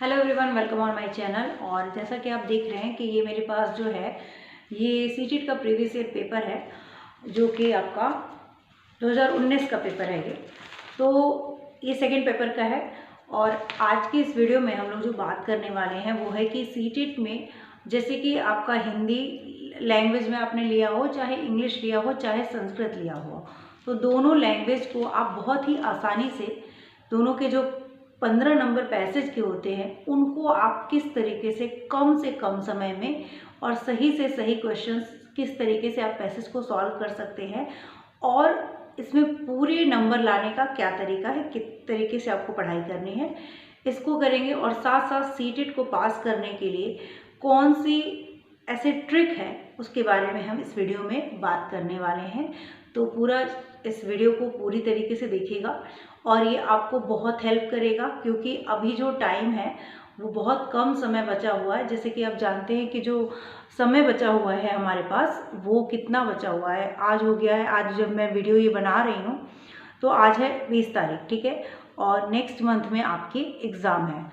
Hello everyone, welcome on my channel. और जैसा कि आप देख रहे हैं कि ये मेरे पास जो है ये सीटेट का प्रीवियस ईयर पेपर है, जो कि आपका 2019 का पेपर है। ये सेकंड पेपर का है। और आज की इस वीडियो में हम लोग जो बात करने वाले हैं वो है कि सीटेट में जैसे कि आपका हिंदी लैंग्वेज में आपने लिया हो, चाहे इंग्लिश लिया हो, चाहे संस्कृत लिया हो, तो दोनों लैंग्वेज को आप बहुत ही आसानी से दोनों के जो 15 नंबर पैसेज के होते हैं उनको आप किस तरीके से कम समय में और सही से सही क्वेश्चंस किस तरीके से आप पैसेज को सॉल्व कर सकते हैं, और इसमें पूरे नंबर लाने का क्या तरीका है, किस तरीके से आपको पढ़ाई करनी है, इसको करेंगे। और साथ साथ सीटेट को पास करने के लिए कौन सी ऐसे ट्रिक है उसके बारे में हम इस वीडियो में बात करने वाले हैं। तो पूरा इस वीडियो को पूरी तरीके से देखिएगा और ये आपको बहुत हेल्प करेगा, क्योंकि अभी जो टाइम है वो बहुत कम समय बचा हुआ है। जैसे कि आप जानते हैं कि जो समय बचा हुआ है हमारे पास वो कितना बचा हुआ है, आज हो गया है, आज जब मैं वीडियो ये बना रही हूँ तो आज है 20 तारीख, ठीक है। और नेक्स्ट मंथ में आपकी एग्ज़ाम है,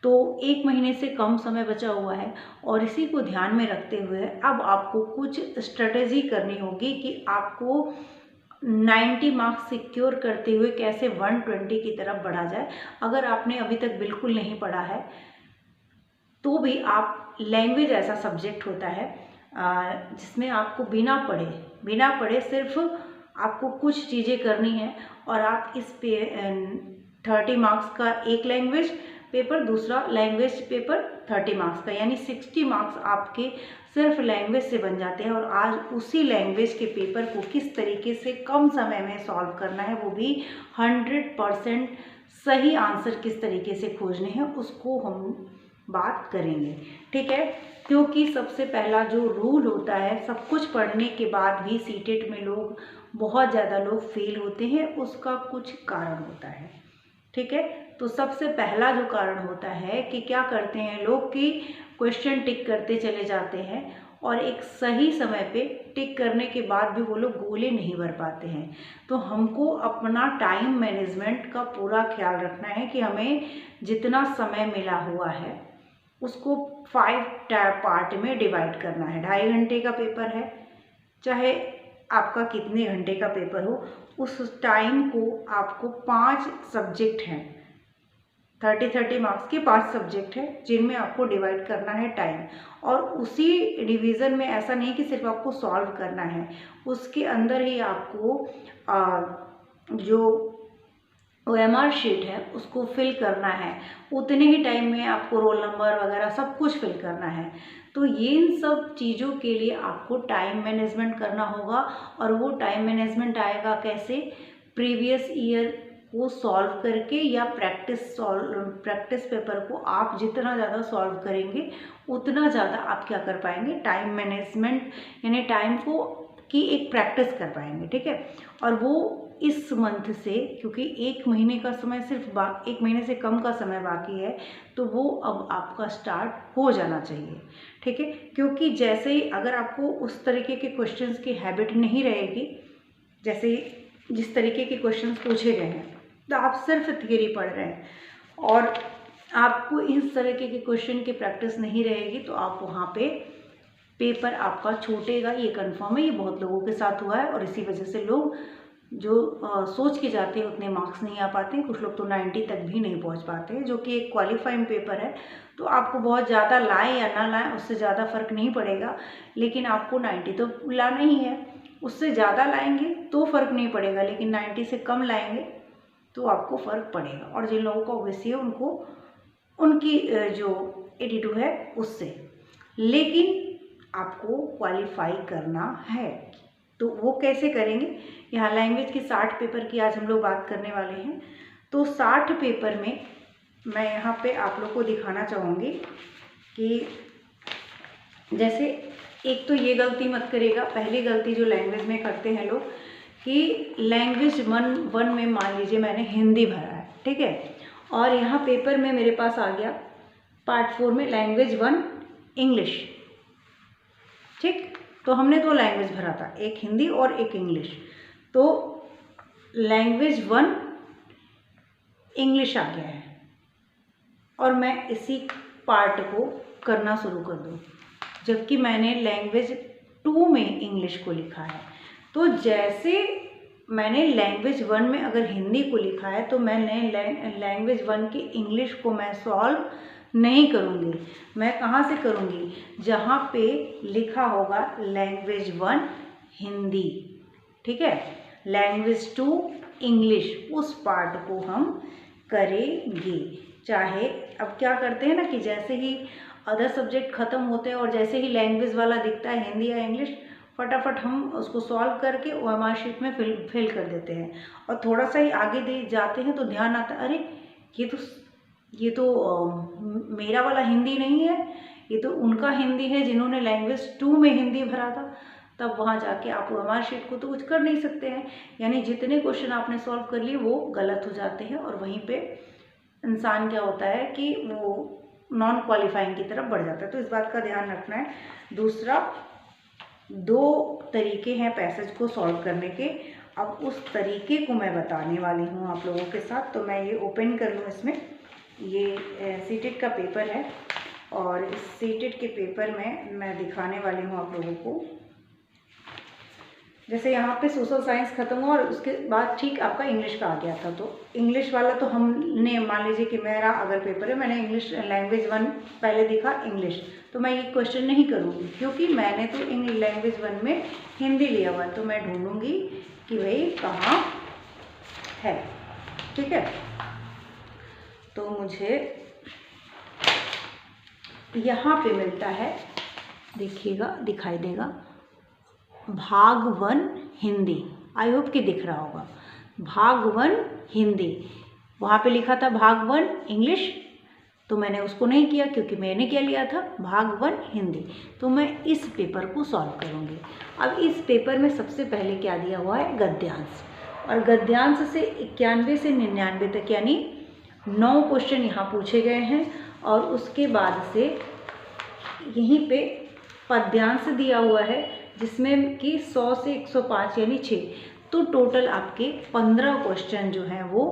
तो 1 महीने से कम समय बचा हुआ है। और इसी को ध्यान में रखते हुए अब आपको कुछ स्ट्रेटेजी करनी होगी कि आपको 90 मार्क्स सिक्योर करते हुए कैसे 120 की तरफ बढ़ा जाए। अगर आपने अभी तक बिल्कुल नहीं पढ़ा है तो भी आप, लैंग्वेज ऐसा सब्जेक्ट होता है जिसमें आपको बिना पढ़े सिर्फ आपको कुछ चीज़ें करनी है, और आप इस पे 30 मार्क्स का एक लैंग्वेज पेपर, दूसरा लैंग्वेज पेपर 30 मार्क्स का, यानी 60 मार्क्स आपके सिर्फ लैंग्वेज से बन जाते हैं। और आज उसी लैंग्वेज के पेपर को किस तरीके से कम समय में सॉल्व करना है, वो भी 100% सही आंसर किस तरीके से खोजने हैं, उसको हम बात करेंगे, ठीक है। क्योंकि सबसे पहला जो रूल होता है, सब कुछ पढ़ने के बाद भी सीटेट में बहुत ज़्यादा लोग फेल होते हैं, उसका कुछ कारण होता है, ठीक है। तो सबसे पहला जो कारण होता है कि क्या करते हैं लोग कि क्वेश्चन टिक करते चले जाते हैं और एक सही समय पे टिक करने के बाद भी वो लोग गोले नहीं भर पाते हैं। तो हमको अपना टाइम मैनेजमेंट का पूरा ख्याल रखना है कि हमें जितना समय मिला हुआ है उसको 5 पार्ट में डिवाइड करना है। 2.5 घंटे का पेपर है, चाहे आपका कितने घंटे का पेपर हो, उस टाइम को आपको 5 सब्जेक्ट हैं, 30 मार्क्स के 5 सब्जेक्ट हैं जिनमें आपको डिवाइड करना है टाइम। और उसी डिवीज़न में ऐसा नहीं कि सिर्फ आपको सॉल्व करना है, उसके अंदर ही आपको जो OMR शीट है उसको फिल करना है। उतने ही टाइम में आपको रोल नंबर वगैरह सब कुछ फिल करना है। तो ये इन सब चीज़ों के लिए आपको टाइम मैनेजमेंट करना होगा। और वो टाइम मैनेजमेंट आएगा कैसे? प्रीवियस ईयर को सॉल्व करके, या प्रैक्टिस पेपर को आप जितना ज़्यादा सॉल्व करेंगे उतना ज़्यादा आप क्या कर पाएंगे, टाइम मैनेजमेंट यानी टाइम को की एक प्रैक्टिस कर पाएंगे, ठीक है। और वो इस मंथ से, क्योंकि 1 महीने का समय सिर्फ 1 महीने से कम का समय बाकी है, तो वो अब आपका स्टार्ट हो जाना चाहिए, ठीक है। क्योंकि जैसे ही अगर आपको उस तरीके के क्वेश्चंस की हैबिट नहीं रहेगी, जैसे जिस तरीके के क्वेश्चंस पूछे गए हैं, तो आप सिर्फ थियरी पढ़ रहे हैं और आपको इस तरीके के क्वेश्चन की प्रैक्टिस नहीं रहेगी, तो आप वहाँ पे पेपर आपका छूटेगा, ये कंफर्म है। ये बहुत लोगों के साथ हुआ है और इसी वजह से लोग जो सोच के जाते हैं उतने मार्क्स नहीं आ पाते हैं। कुछ लोग तो 90 तक भी नहीं पहुंच पाते हैं, जो कि एक क्वालिफाइंग पेपर है। तो आपको बहुत ज़्यादा लाएं या ना लाएं उससे ज़्यादा फ़र्क नहीं पड़ेगा, लेकिन आपको 90 तो लाना ही है। उससे ज़्यादा लाएंगे तो फ़र्क नहीं पड़ेगा, लेकिन 90 से कम लाएंगे तो आपको फ़र्क पड़ेगा। और जिन लोगों का ओबीसी है उनको उनकी जो 82 है उससे, लेकिन आपको क्वालिफाई करना है। तो वो कैसे करेंगे? यहाँ लैंग्वेज की 60 पेपर की आज हम लोग बात करने वाले हैं। तो 60 पेपर में मैं यहाँ पे आप लोग को दिखाना चाहूँगी कि जैसे एक तो ये गलती मत करिएगा। पहली गलती जो लैंग्वेज में करते हैं लोग कि लैंग्वेज 1 में मान लीजिए मैंने हिंदी भरा है, ठीक है, और यहाँ पेपर में मेरे पास आ गया पार्ट 4 में लैंग्वेज 1 इंग्लिश, ठीक। तो हमने 2 लैंग्वेज भरा था, एक हिंदी और एक इंग्लिश। तो लैंग्वेज 1 इंग्लिश आ गया है, और मैं इसी पार्ट को करना शुरू कर दूँ, जबकि मैंने लैंग्वेज 2 में इंग्लिश को लिखा है। तो जैसे मैंने लैंग्वेज 1 में अगर हिंदी को लिखा है तो मैंने लैंग्वेज 1 की इंग्लिश को मैं सॉल्व नहीं करूँगी। मैं कहाँ से करूँगी? जहाँ पे लिखा होगा लैंग्वेज 1 हिंदी, ठीक है, लैंग्वेज 2 इंग्लिश, उस पार्ट को हम करेंगे। चाहे अब क्या करते हैं ना कि जैसे ही अदर सब्जेक्ट ख़त्म होते हैं और जैसे ही लैंग्वेज वाला दिखता है हिंदी या इंग्लिश, फटाफट हम उसको सॉल्व करके OMR शीट में फिल कर देते हैं। और थोड़ा सा ही आगे दे जाते हैं तो ध्यान आता है, अरे ये तो मेरा वाला हिंदी नहीं है, ये तो उनका हिंदी है जिन्होंने लैंग्वेज 2 में हिंदी भरा था। तब वहाँ जाके आप OMR शीट को तो कुछ कर नहीं सकते हैं, यानी जितने क्वेश्चन आपने सॉल्व कर लिए वो गलत हो जाते हैं और वहीं पे इंसान क्या होता है कि वो नॉन क्वालिफाइंग की तरफ बढ़ जाता है। तो इस बात का ध्यान रखना है। दूसरा, 2 तरीके हैं पैसेज को सॉल्व करने के। अब उस तरीके को मैं बताने वाली हूँ आप लोगों के साथ। तो मैं ये ओपन कर लूँ। इसमें ये सीटेट का पेपर है और इस सीटेट के पेपर में मैं दिखाने वाली हूँ आप लोगों को। जैसे यहाँ पे सोशल साइंस खत्म हुआ और उसके बाद ठीक आपका इंग्लिश का आ गया था। तो इंग्लिश वाला तो हमने, मान लीजिए कि मेरा अगर पेपर है, मैंने इंग्लिश लैंग्वेज 1 पहले दिखा इंग्लिश, तो मैं ये क्वेश्चन नहीं करूँगी क्योंकि मैंने तो लैंग्वेज 1 में हिंदी लिया हुआ है। तो मैं ढूंढूंगी कि भाई कहाँ है, ठीक है। तो मुझे यहाँ पे मिलता है, देखिएगा, दिखाई देगा, भाग 1 हिंदी। आई होप कि दिख रहा होगा, भाग 1 हिंदी। वहाँ पे लिखा था भाग 1 इंग्लिश, तो मैंने उसको नहीं किया क्योंकि मैंने क्या लिया था, भाग 1 हिंदी। तो मैं इस पेपर को सॉल्व करूँगी। अब इस पेपर में सबसे पहले क्या दिया हुआ है, गद्यांश। और गद्यांश से 91 से 99 तक यानी 9 क्वेश्चन यहाँ पूछे गए हैं। और उसके बाद से यहीं पे पद्यांश दिया हुआ है जिसमें कि 100 से 105 यानी 6। तो टोटल आपके 15 क्वेश्चन जो हैं वो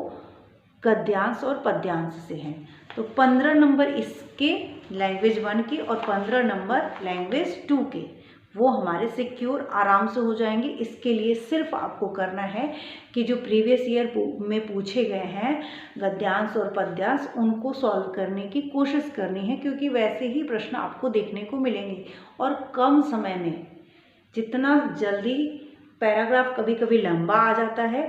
गद्यांश और पद्यांश से हैं। तो 15 नंबर इसके लैंग्वेज 1 के और 15 नंबर लैंग्वेज 2 के, वो हमारे सिक्योर आराम से हो जाएंगे। इसके लिए सिर्फ आपको करना है कि जो प्रीवियस ईयर में पूछे गए हैं गद्यांश और पद्यांश, उनको सॉल्व करने की कोशिश करनी है, क्योंकि वैसे ही प्रश्न आपको देखने को मिलेंगे और कम समय में। जितना जल्दी पैराग्राफ कभी कभी लंबा आ जाता है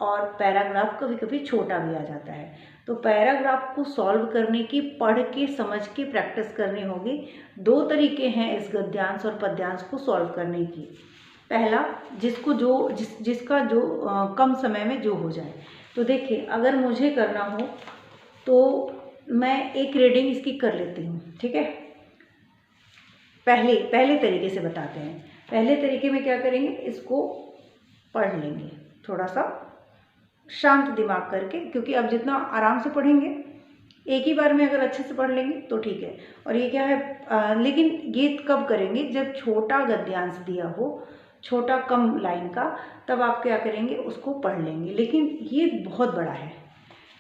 और पैराग्राफ कभी कभी छोटा भी आ जाता है। तो पैराग्राफ को सॉल्व करने की पढ़ के समझ के प्रैक्टिस करनी होगी। 2 तरीके हैं इस गद्यांश और पद्यांश को सॉल्व करने की। पहला, जिसका जो कम समय में जो हो जाए। तो देखिए, अगर मुझे करना हो तो मैं एक रीडिंग इसकी कर लेती हूँ, ठीक है। पहले तरीके से बताते हैं। पहले तरीके में क्या करेंगे, इसको पढ़ लेंगे थोड़ा सा शांत दिमाग करके, क्योंकि अब जितना आराम से पढ़ेंगे, एक ही बार में अगर अच्छे से पढ़ लेंगे तो ठीक है। और ये क्या है, लेकिन ये कब करेंगे, जब छोटा गद्यांश दिया हो, छोटा कम लाइन का, तब आप क्या करेंगे, उसको पढ़ लेंगे। लेकिन ये बहुत बड़ा है,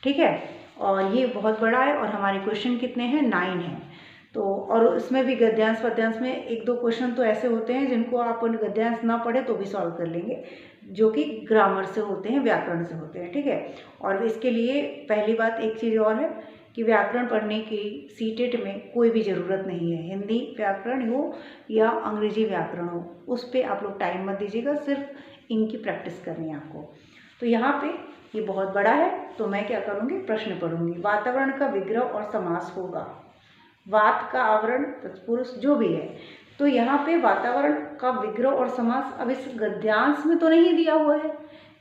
ठीक है, और ये बहुत बड़ा है और हमारे क्वेश्चन कितने हैं, 9 हैं। तो और इसमें भी गद्यांश पद्यांश में 1-2 क्वेश्चन तो ऐसे होते हैं जिनको आप गद्यांश ना पढ़े तो भी सॉल्व कर लेंगे, जो कि ग्रामर से होते हैं, व्याकरण से होते हैं, ठीक है। और इसके लिए पहली बात एक चीज़ और है कि व्याकरण पढ़ने की सीटेट में कोई भी ज़रूरत नहीं है। हिंदी व्याकरण हो या अंग्रेजी व्याकरण हो, उस पर आप लोग टाइम मत दीजिएगा, सिर्फ इनकी प्रैक्टिस करनी है आपको। तो यहाँ पे ये बहुत बड़ा है, तो मैं क्या करूँगी, प्रश्न पढ़ूंगी। वातावरण का विग्रह और समास होगा। वात का आवरण तत्पुरुष जो भी है, तो यहाँ पे वातावरण का विग्रह और समास अब इस गद्यांश में तो नहीं दिया हुआ है,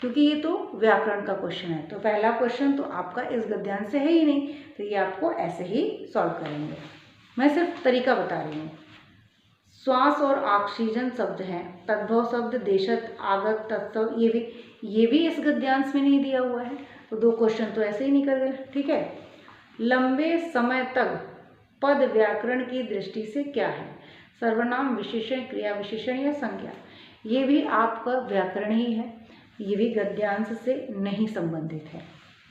क्योंकि ये तो व्याकरण का क्वेश्चन है। तो पहला क्वेश्चन तो आपका इस गद्यांश से है ही नहीं, तो ये आपको ऐसे ही सॉल्व करेंगे। मैं सिर्फ तरीका बता रही हूँ। श्वास और ऑक्सीजन शब्द हैं, तद्भव शब्द देशत आगत तत्सव, ये भी इस गद्यांश में नहीं दिया हुआ है। तो 2 क्वेश्चन तो ऐसे ही निकल गए, ठीक है। लंबे समय तक पद व्याकरण की दृष्टि से क्या है, सर्वनाम, विशेषण, क्रिया विशेषण या संज्ञा। ये भी आपका व्याकरण ही है, ये भी गद्यांश से नहीं संबंधित है,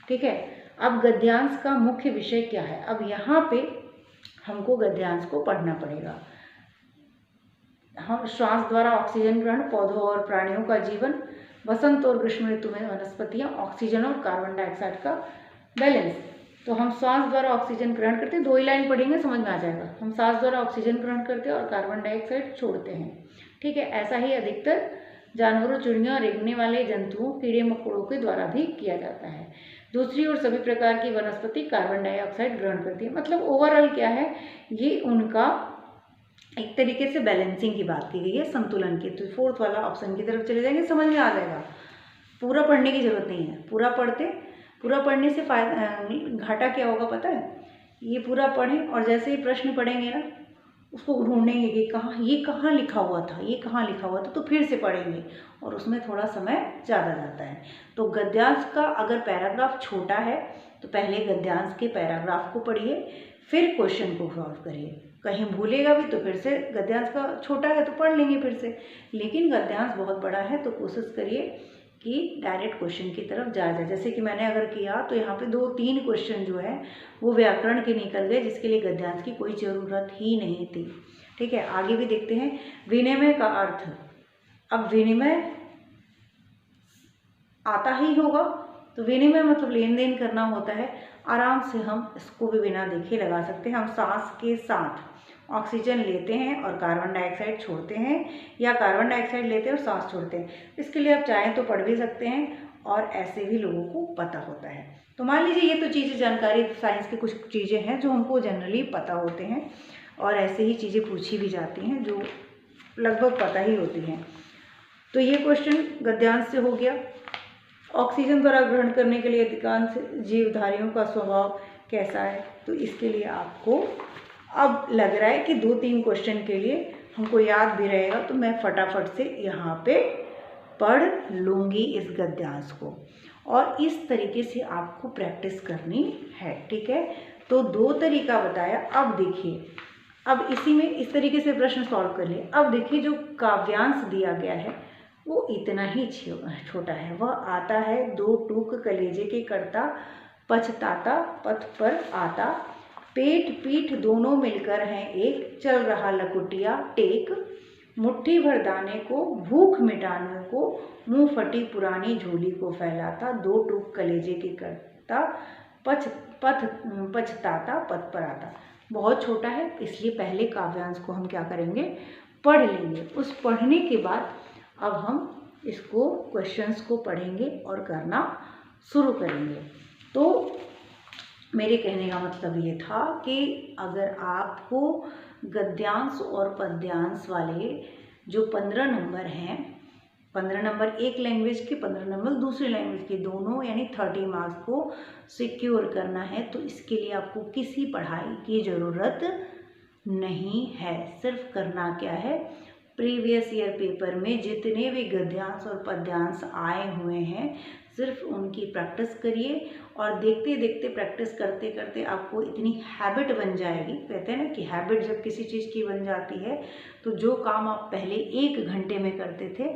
ठीक है। अब गद्यांश का मुख्य विषय क्या है? अब यहाँ पे हमको गद्यांश को पढ़ना पड़ेगा। हम श्वास द्वारा ऑक्सीजन ग्रहण, पौधों और प्राणियों का जीवन, वसंत और ग्रीष्म ऋतु में वनस्पतियाँ, ऑक्सीजन और कार्बन डाइऑक्साइड का बैलेंस। तो हम श्वास द्वारा ऑक्सीजन ग्रहण करते हैं, 2 ही लाइन पढ़ेंगे समझ में आ जाएगा। हम श्वास द्वारा ऑक्सीजन ग्रहण करते हैं और कार्बन डाइऑक्साइड छोड़ते हैं, ठीक है। ऐसा ही अधिकतर जानवरों, चिड़ियों, रेंगने वाले जंतुओं, कीड़े मकोड़ों के द्वारा भी किया जाता है। दूसरी ओर सभी प्रकार की वनस्पति कार्बन डाइऑक्साइड ग्रहण करती है। मतलब ओवरऑल क्या है, ये उनका एक तरीके से बैलेंसिंग की बात की गई है, संतुलन की। तो 4th वाला ऑप्शन की तरफ चले जाएंगे, समझ में आ जाएगा। पूरा पढ़ने की जरूरत नहीं है, पूरा पढ़ने से फायदा घाटा क्या होगा पता है? ये पूरा पढ़ें और जैसे ही प्रश्न पढ़ेंगे ना, उसको ढूंढेंगे कि कहाँ लिखा हुआ था, तो फिर से पढ़ेंगे और उसमें थोड़ा समय ज़्यादा जाता है। तो गद्यांश का अगर पैराग्राफ छोटा है तो पहले गद्यांश के पैराग्राफ को पढ़िए, फिर क्वेश्चन को सॉल्व करिए। कहीं भूलेगा भी तो फिर से, गद्यांश का छोटा है तो पढ़ लेंगे फिर से, लेकिन गद्यांश बहुत बड़ा है तो कोशिश करिए कि डायरेक्ट क्वेश्चन की तरफ जाए। जैसे कि मैंने अगर किया तो यहाँ पे 2-3 क्वेश्चन जो है वो व्याकरण के निकल गए, जिसके लिए गद्यांश की कोई ज़रूरत ही नहीं थी, ठीक है। आगे भी देखते हैं विनिमय का अर्थ। अब विनिमय आता ही होगा, तो विनिमय मतलब लेन देन करना होता है। आराम से हम इसको भी बिना देखे लगा सकते हैं। हम सांस के साथ ऑक्सीजन लेते हैं और कार्बन डाइऑक्साइड छोड़ते हैं, या कार्बन डाइऑक्साइड लेते हैं और सांस छोड़ते हैं। इसके लिए आप चाहें तो पढ़ भी सकते हैं और ऐसे भी लोगों को पता होता है। तो मान लीजिए ये तो चीज़ें जानकारी, साइंस की कुछ चीज़ें हैं जो हमको जनरली पता होते हैं, और ऐसे ही चीज़ें पूछी भी जाती हैं जो लगभग पता ही होती हैं। तो ये क्वेश्चन गद्यांश से हो गया। ऑक्सीजन द्वारा ग्रहण करने के लिए अधिकांश जीवधारियों का स्वभाव कैसा है? तो इसके लिए आपको अब लग रहा है कि 2-3 क्वेश्चन के लिए हमको याद भी रहेगा, तो मैं फटाफट से यहाँ पे पढ़ लूँगी इस गद्यांश को, और इस तरीके से आपको प्रैक्टिस करनी है, ठीक है। तो 2 तरीका बताया। अब देखिए, अब इसी में इस तरीके से प्रश्न सॉल्व कर लिए। अब देखिए जो काव्यांश दिया गया है वो इतना ही छोटा है। वह आता है 2 टूक कलेजे के करता, पछताता पथ पर आता, पेट पीठ दोनों मिलकर हैं एक, चल रहा लकुटिया टेक, मुट्ठी भर दाने को भूख मिटाने को, मुंह फटी पुरानी झोली को फैलाता, 2 टूक कलेजे के करता, पछताता पथ पर आता। बहुत छोटा है, इसलिए पहले काव्यांश को हम क्या करेंगे, पढ़ लेंगे। उस पढ़ने के बाद अब हम इसको क्वेश्चंस को पढ़ेंगे और करना शुरू करेंगे। तो मेरे कहने का मतलब ये था कि अगर आपको गद्यांश और पद्यांश वाले जो 15 नंबर हैं, 15 नंबर एक लैंग्वेज के, 15 नंबर दूसरी लैंग्वेज के, दोनों यानी 30 मार्क्स को सिक्योर करना है, तो इसके लिए आपको किसी पढ़ाई की ज़रूरत नहीं है। सिर्फ करना क्या है, प्रीवियस ईयर पेपर में जितने भी गद्यांश और पद्यांश आए हुए हैं सिर्फ उनकी प्रैक्टिस करिए, और देखते देखते प्रैक्टिस करते करते आपको इतनी हैबिट बन जाएगी। कहते हैं ना कि हैबिट जब किसी चीज़ की बन जाती है तो जो काम आप पहले 1 घंटे में करते थे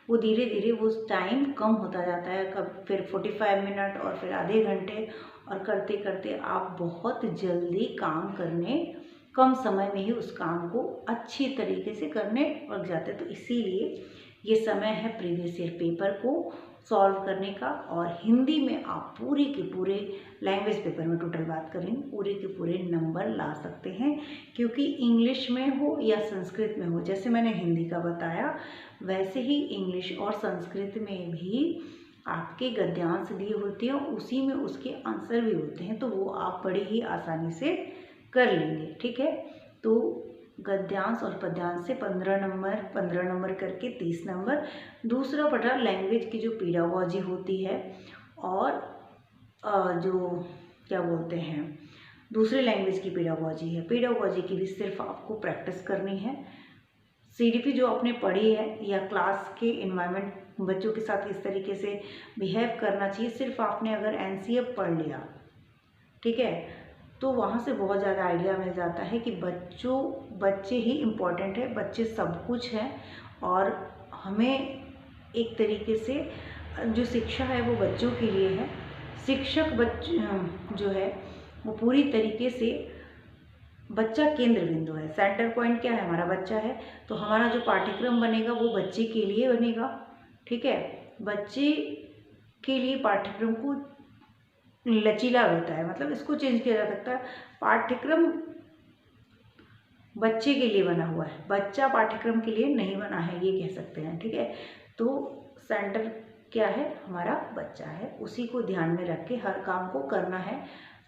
वो धीरे धीरे वो टाइम कम होता जाता है, कब फिर 45 मिनट और फिर आधे घंटे, और करते करते आप बहुत जल्दी काम करने, कम समय में ही उस काम को अच्छी तरीके से करने लग जाते हैं। तो इसीलिए ये समय है प्रीवियस ईयर पेपर को सॉल्व करने का, और हिंदी में आप पूरे के पूरे लैंग्वेज पेपर में टोटल बात करें पूरे के पूरे नंबर ला सकते हैं, क्योंकि इंग्लिश में हो या संस्कृत में हो, जैसे मैंने हिंदी का बताया वैसे ही इंग्लिश और संस्कृत में भी आपके गद्यांश दिए होते हैं, उसी में उसके आंसर भी होते हैं, तो वो आप बड़े ही आसानी से कर लेंगे, ठीक है। तो गद्यांश और पद्यांश से 15 नंबर करके 30 नंबर। दूसरा पढ़ा लैंग्वेज की जो पेडागॉजी होती है, और जो क्या बोलते हैं दूसरे लैंग्वेज की पेडागॉजी है, पेडागॉजी की भी सिर्फ आपको प्रैक्टिस करनी है। सीडीपी जो आपने पढ़ी है, या क्लास के इन्वायरमेंट बच्चों के साथ इस तरीके से बिहेव करना चाहिए, सिर्फ आपने अगर एनसीएफ पढ़ लिया, ठीक है, तो वहाँ से बहुत ज़्यादा आइडिया मिल जाता है कि बच्चे ही इम्पोर्टेंट है, बच्चे सब कुछ हैं, और हमें एक तरीके से जो शिक्षा है वो बच्चों के लिए है, शिक्षक जो है वो पूरी तरीके से बच्चा केंद्र बिंदु है। सेंटर पॉइंट क्या है? हमारा बच्चा है। तो हमारा जो पाठ्यक्रम बनेगा वो बच्चे के लिए बनेगा, ठीक है। बच्चे के लिए पाठ्यक्रम को लचीला होता है, मतलब इसको चेंज किया जा सकता है। पाठ्यक्रम बच्चे के लिए बना हुआ है, बच्चा पाठ्यक्रम के लिए नहीं बना है, ये कह सकते हैं, ठीक है। तो सेंटर क्या है? हमारा बच्चा है, उसी को ध्यान में रख के हर काम को करना है।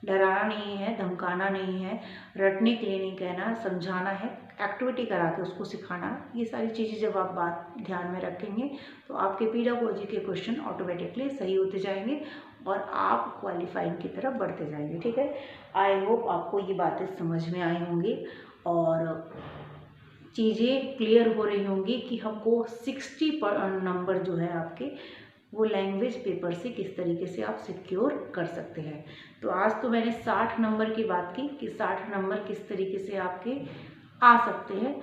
डराना नहीं है, धमकाना नहीं है, रटने के लिए नहीं कहना, समझाना है, एक्टिविटी करा के उसको सिखाना। ये सारी चीज़ें जब आप बात ध्यान में रखेंगे तो आपके पीडागोजी के क्वेश्चन ऑटोमेटिकली सही होते जाएंगे और आप क्वालिफाइंग की तरफ बढ़ते जाएंगे, ठीक है। आई होप आपको ये बातें समझ में आई होंगी और चीज़ें क्लियर हो रही होंगी कि हमको 60 नंबर जो है आपके वो लैंग्वेज पेपर से किस तरीके से आप सिक्योर कर सकते हैं। तो आज तो मैंने 60 नंबर की बात की कि 60 नंबर किस तरीके से आपके आ सकते हैं।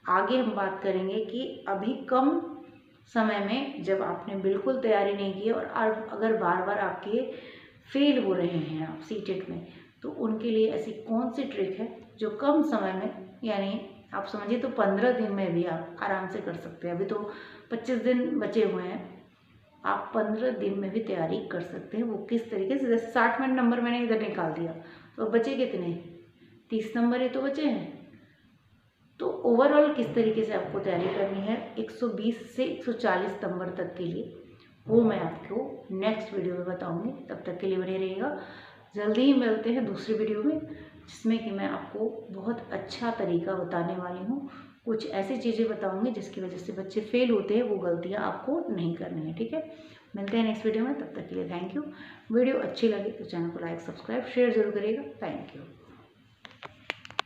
आगे हम बात करेंगे कि अभी कम समय में जब आपने बिल्कुल तैयारी नहीं की और अगर बार बार आपके फेल हो रहे हैं आप सीटेट में, तो उनके लिए ऐसी कौन सी ट्रिक है जो कम समय में, यानी आप समझिए तो 15 दिन में भी आप आराम से कर सकते हैं। अभी तो 25 दिन बचे हुए हैं, आप 15 दिन में भी तैयारी कर सकते हैं। वो किस तरीके से? जैसे 60 मिनट नंबर मैंने इधर निकाल दिया तो बचे कितने? 30 नंबर ही तो बचे हैं। तो ओवरऑल किस तरीके से आपको तैयारी करनी है 120 से 140 नंबर तक के लिए, वो मैं आपको नेक्स्ट वीडियो में बताऊंगी। तब तक के लिए बने रहिएगा। जल्दी ही मिलते हैं दूसरी वीडियो में, जिसमें कि मैं आपको बहुत अच्छा तरीका बताने वाली हूँ। कुछ ऐसी चीज़ें बताऊंगी जिसकी वजह से बच्चे फेल होते हैं, वो गलतियाँ आपको नहीं करनी है, ठीक है। मिलते हैं नेक्स्ट वीडियो में, तब तक के लिए थैंक यू। वीडियो अच्छी लगी तो चैनल को लाइक, सब्सक्राइब, शेयर जरूर करिएगा। Thank you.